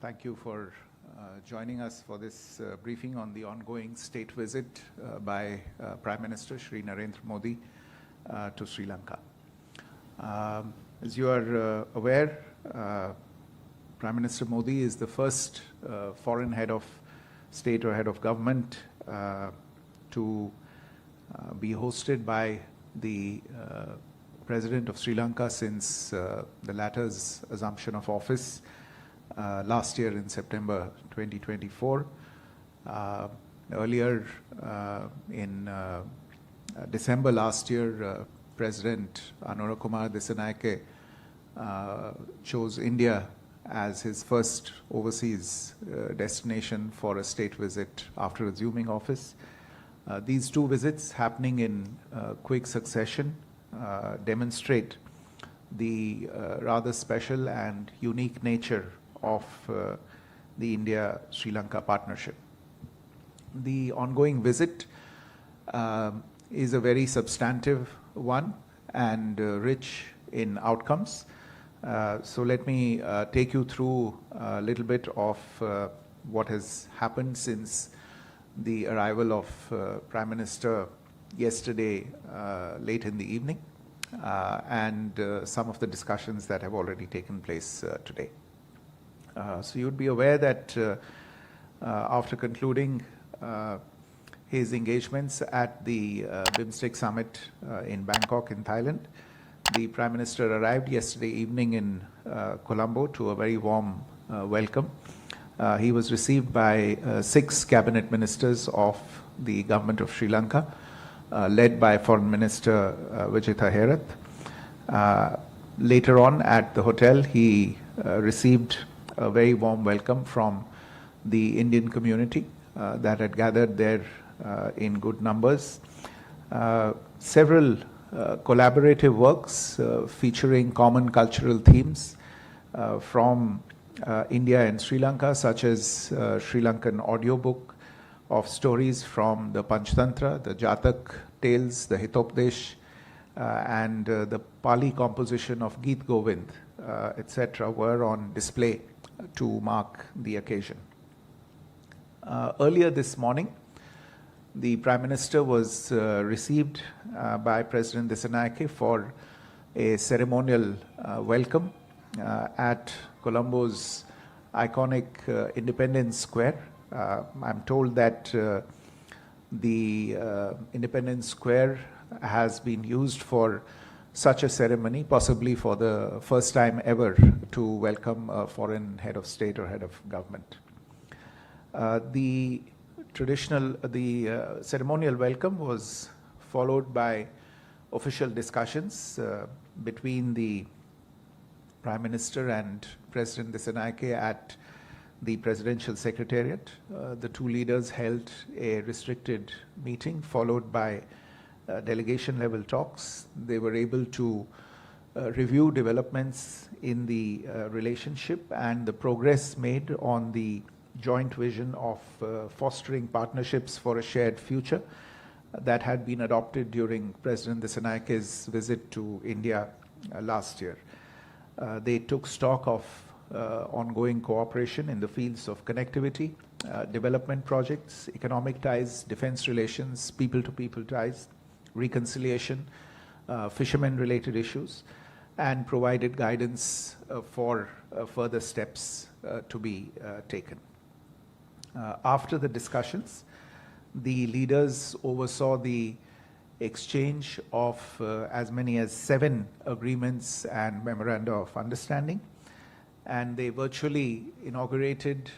Thank you for joining us for this briefing on the ongoing state visit by Prime Minister Sri Narendra Modi to Sri Lanka. As you are aware, Prime Minister Modi is the first foreign head of state or head of government to be hosted by the President of Sri Lanka since the latter's assumption of office last year in September 2024. Earlier in December last year, President Anura Kumar Dissanayake chose India as his first overseas destination for a state visit after assuming office. These two visits happening in quick succession demonstrate the rather special and unique nature of the India-Sri Lanka partnership. The ongoing visit is a very substantive one and rich in outcomes. So let me take you through a little bit of what has happened since the arrival of Prime Minister yesterday late in the evening and some of the discussions that have already taken place today. So you would be aware that after concluding his engagements at the BIMSTEC summit in Bangkok in Thailand, the Prime Minister arrived yesterday evening in Colombo to a very warm welcome. He was received by 6 cabinet ministers of the government of Sri Lanka, led by Foreign Minister Vijitha Herath. Later on at the hotel, he received a very warm welcome from the Indian community that had gathered there in good numbers. Several collaborative works featuring common cultural themes from India and Sri Lanka, such as Sri Lankan audiobook of stories from the Panchtantra, the Jatak tales, the Hitopdesh, and the Pali composition of Geet Govind, etc., were on display to mark the occasion. Earlier this morning, the Prime Minister was received by President Dissanayake for a ceremonial welcome at Colombo's iconic Independence Square. I'm told that the Independence Square has been used for such a ceremony, possibly for the first time ever, to welcome a foreign head of state or head of government. The ceremonial welcome was followed by official discussions between the Prime Minister and President Dissanayake at the Presidential Secretariat. The two leaders held a restricted meeting followed by delegation level talks. They were able to review developments in the relationship and the progress made on the joint vision of fostering partnerships for a shared future that had been adopted during President Disanayake's visit to India last year. They took stock of ongoing cooperation in the fields of connectivity, development projects, economic ties, defense relations, people-to-people ties, reconciliation, fishermen-related issues, and provided guidance for further steps to be taken. After the discussions, the leaders oversaw the exchange of as many as 7 agreements and memoranda of understanding, and they virtually inaugurated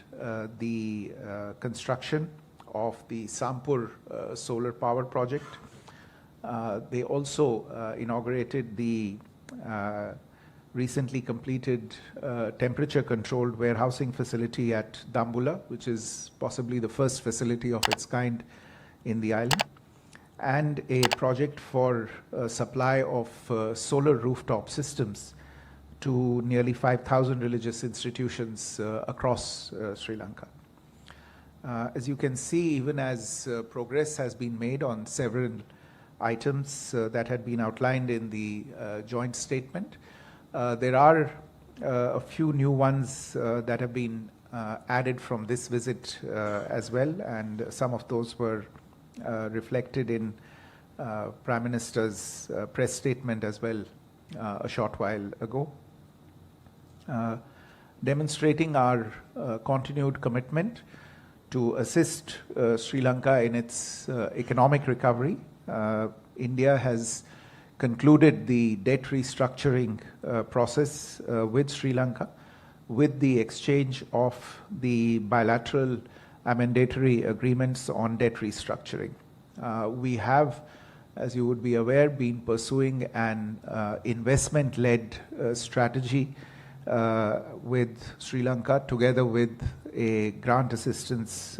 the construction of the Sampur solar power project. They also inaugurated the recently completed temperature-controlled warehousing facility at Dambula, which is possibly the first facility of its kind in the island, and a project for supply of solar rooftop systems to nearly 5,000 religious institutions across Sri Lanka. As you can see, even as progress has been made on several items that had been outlined in the joint statement, there are a few new ones that have been added from this visit as well, and some of those were reflected in Prime Minister's press statement as well a short while ago, demonstrating our continued commitment to assist Sri Lanka in its economic recovery. India has concluded the debt restructuring process with Sri Lanka with the exchange of the bilateral amendatory agreements on debt restructuring. We have, as you would be aware, been pursuing an investment-led strategy with Sri Lanka, together with a grant assistance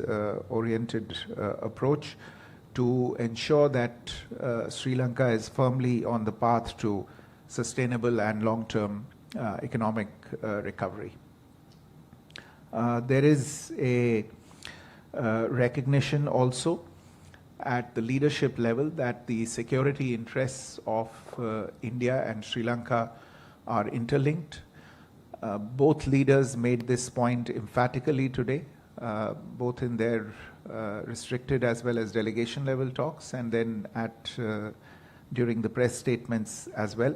oriented approach to ensure that Sri Lanka is firmly on the path to sustainable and long-term economic recovery. There is a recognition also at the leadership level that the security interests of India and Sri Lanka are interlinked. Both leaders made this point emphatically today, both in their restricted as well as delegation level talks, and then during the press statements as well.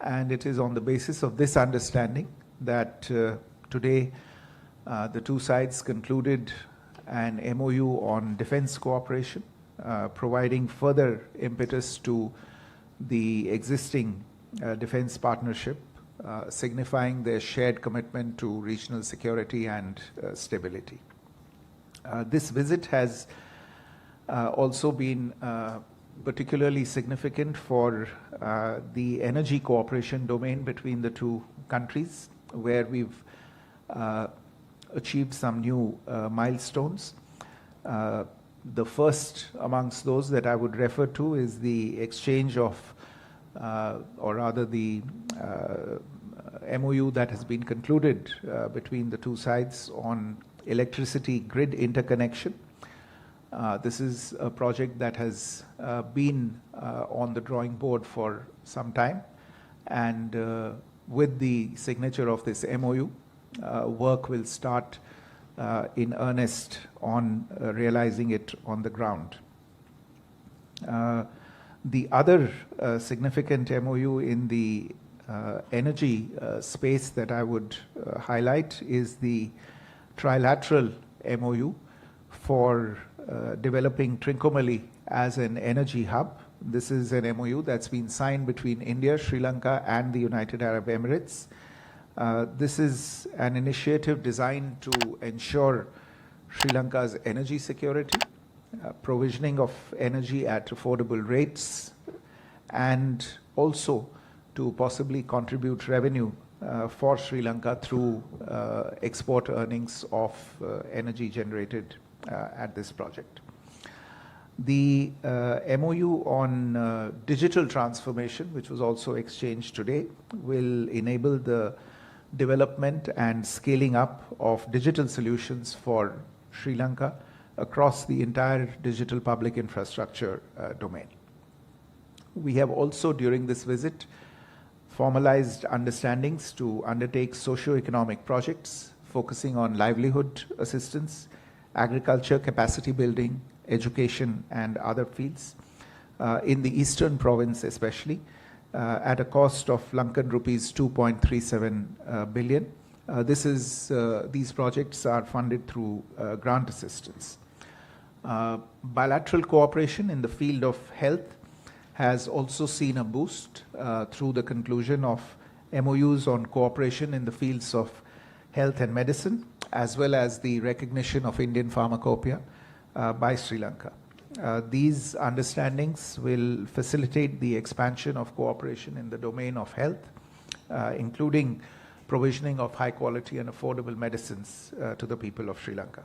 And it is on the basis of this understanding that today the two sides concluded an MOU on defense cooperation, providing further impetus to the existing defense partnership, signifying their shared commitment to regional security and stability. This visit has also been particularly significant for the energy cooperation domain between the two countries, where we've achieved some new milestones. The first amongst those that I would refer to is the exchange of, or rather the MOU that has been concluded between the two sides on electricity grid interconnection. This is a project that has been on the drawing board for some time, and with the signature of this MOU, work will start in earnest on realizing it on the ground. The other significant MOU in the energy space that I would highlight is the trilateral MOU for developing Trincomalee as an energy hub. This is an MOU that's been signed between India, Sri Lanka, and the United Arab Emirates. This is an initiative designed to ensure Sri Lanka's energy security, provisioning of energy at affordable rates, and also to possibly contribute revenue for Sri Lanka through export earnings of energy generated at this project. The MOU on digital transformation, which was also exchanged today, will enable the development and scaling up of digital solutions for Sri Lanka across the entire digital public infrastructure domain. We have also, during this visit, formalized understandings to undertake socio-economic projects focusing on livelihood assistance, agriculture capacity building, education, and other fields in the eastern province especially, at a cost of Lankan rupees 2.37 billion. These projects are funded through grant assistance. Bilateral cooperation in the field of health has also seen a boost through the conclusion of MOUs on cooperation in the fields of health and medicine, as well as the recognition of Indian pharmacopoeia by Sri Lanka. These understandings will facilitate the expansion of cooperation in the domain of health, including provisioning of high quality and affordable medicines to the people of Sri Lanka.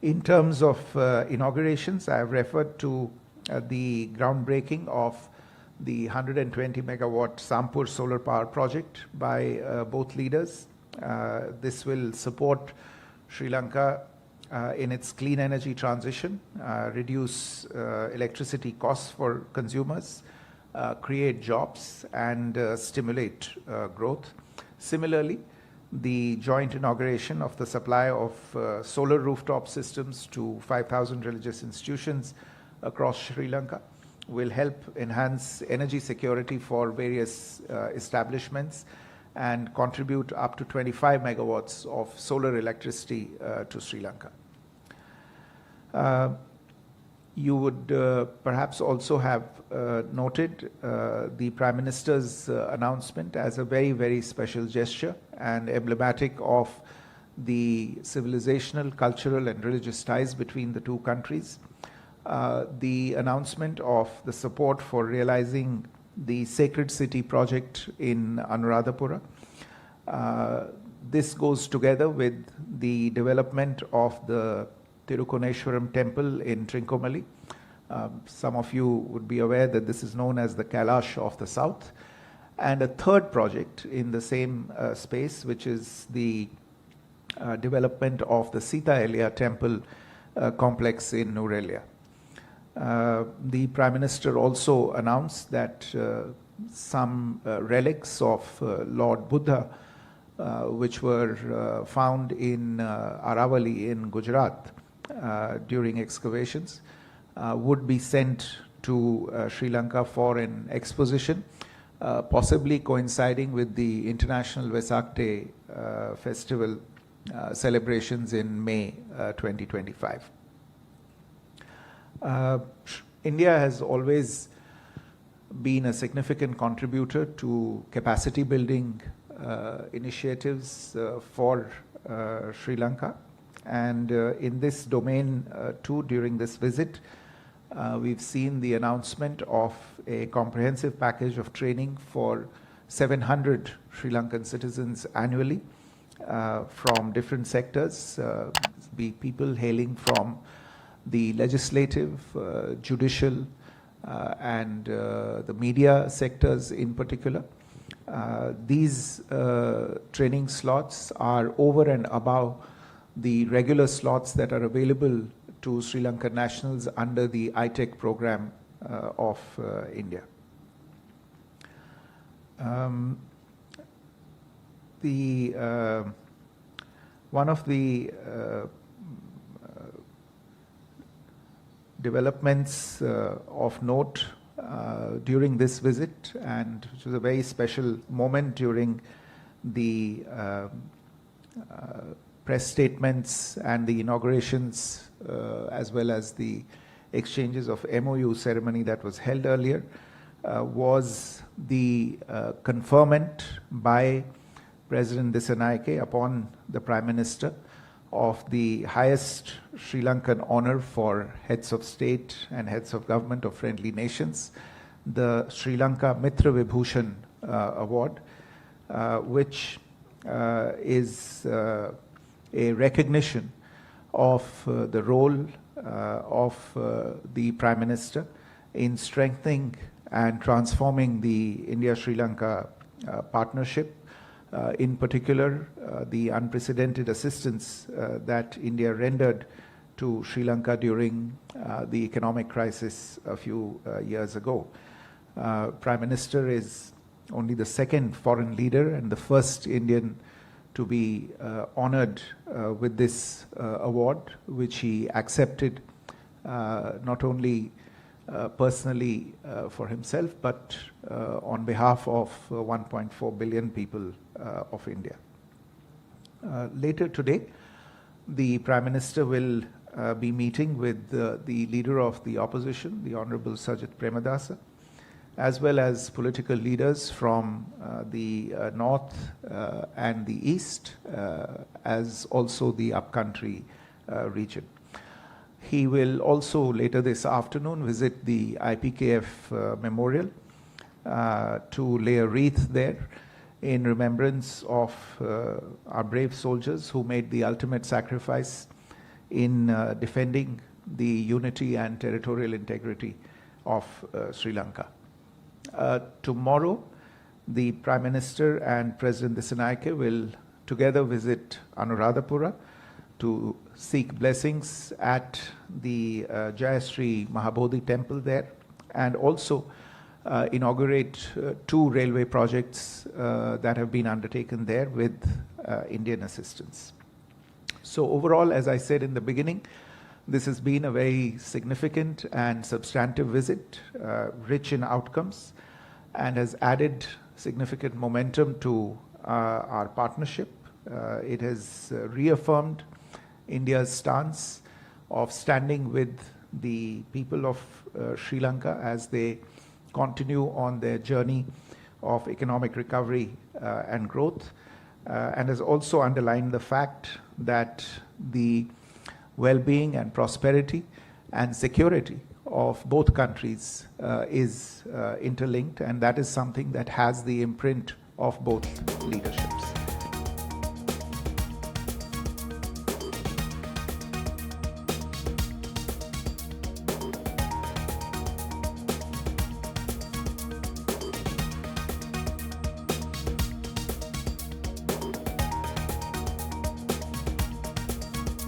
In terms of inaugurations, I have referred to the groundbreaking of the 120 megawatt Sampur solar power project by both leaders. This will support Sri Lanka in its clean energy transition, reduce electricity costs for consumers, create jobs, and stimulate growth. Similarly, the joint inauguration of the supply of solar rooftop systems to 5,000 religious institutions across Sri Lanka will help enhance energy security for various establishments and contribute up to 25 megawatts of solar electricity to Sri Lanka. You would perhaps also have noted the Prime Minister's announcement as a very, very special gesture and emblematic of the civilizational, cultural, and religious ties between the two countries. The announcement of the support for realizing the Sacred City project in Anuradhapura. This goes together with the development of the Tirukoneshwaram temple in Trincomalee. Some of you would be aware that this is known as the Kailash of the South. And a third project in the same space, which is the development of the Sita Elia temple complex in Nurelia. The Prime Minister also announced that some relics of Lord Buddha, which were found in Aravali in Gujarat during excavations, would be sent to Sri Lanka for an exposition, possibly coinciding with the International Vesak Day festival celebrations in May 2025. India has always been a significant contributor to capacity building initiatives for Sri Lanka, and in this domain too, during this visit, we've seen the announcement of a comprehensive package of training for 700 Sri Lankan citizens annually from different sectors, be people hailing from the legislative, judicial, and the media sectors in particular. These training slots are over and above the regular slots that are available to Sri Lankan nationals under the ITEC program of India. One of the developments of note during this visit, and which was a very special moment during the press statements and the inaugurations, as well as the exchanges of MOU ceremony that was held earlier, was the conferment by President Dissanayake upon the Prime Minister of the highest Sri Lankan honor for heads of state and heads of government of friendly nations, the Sri Lanka Mitra Vibhushan Award, which is a recognition of the role of the Prime Minister in strengthening and transforming the India-Sri Lanka partnership. In particular, the unprecedented assistance that India rendered to Sri Lanka during the economic crisis a few years ago. Prime Minister is only the second foreign leader and the first Indian to be honored with this award, which he accepted not only personally for himself, but on behalf of 1.4 billion people of India. Later today, the Prime Minister will be meeting with the leader of the opposition, the Honorable Sajit Premadasa, as well as political leaders from the north and the east, as also the upcountry region. He will also later this afternoon visit the IPKF memorial to lay a wreath there in remembrance of our brave soldiers who made the ultimate sacrifice in defending the unity and territorial integrity of Sri Lanka. Tomorrow, the Prime Minister and President Dissanayake will together visit Anuradhapura to seek blessings at the Jayasri Mahabodhi temple there, and also inaugurate two railway projects that have been undertaken there with Indian assistance. So overall, as I said in the beginning, this has been a very significant and substantive visit, rich in outcomes, and has added significant momentum to our partnership. It has reaffirmed India's stance of standing with the people of Sri Lanka as they continue on their journey of economic recovery and growth, and has also underlined the fact that the well-being and prosperity and security of both countries is interlinked, and that is something that has the imprint of both leaderships.